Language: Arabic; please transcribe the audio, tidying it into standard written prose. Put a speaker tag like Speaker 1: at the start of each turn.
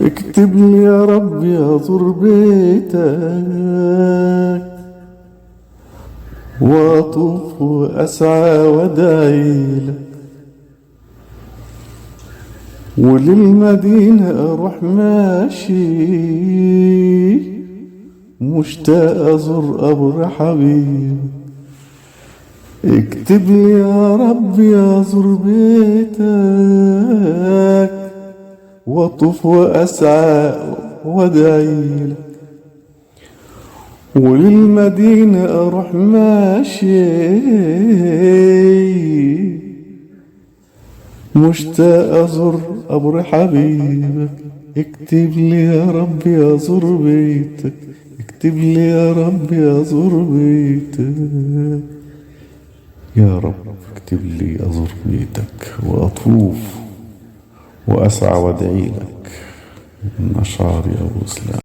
Speaker 1: اكتب لي يا ربي أزور بيتك وأطوف وأسعى وأدعيلك، وللمدينة أروح ماشي مشتاق أزور قبر حبيبي. اكتب لي يا ربي أزور بيتك وأطوف وأسعى وأدعيلك، وللمدينة أروح ماشي مشتاق أزور قبر حبيبك. اكتب لي يا ربي أزور بيتك، اكتب لي يا ربي أزور بيتك. يا رب اكتب لي أزور بيتك وأطوف وأسعى وأدعي لك. من أشعار أبو سلام.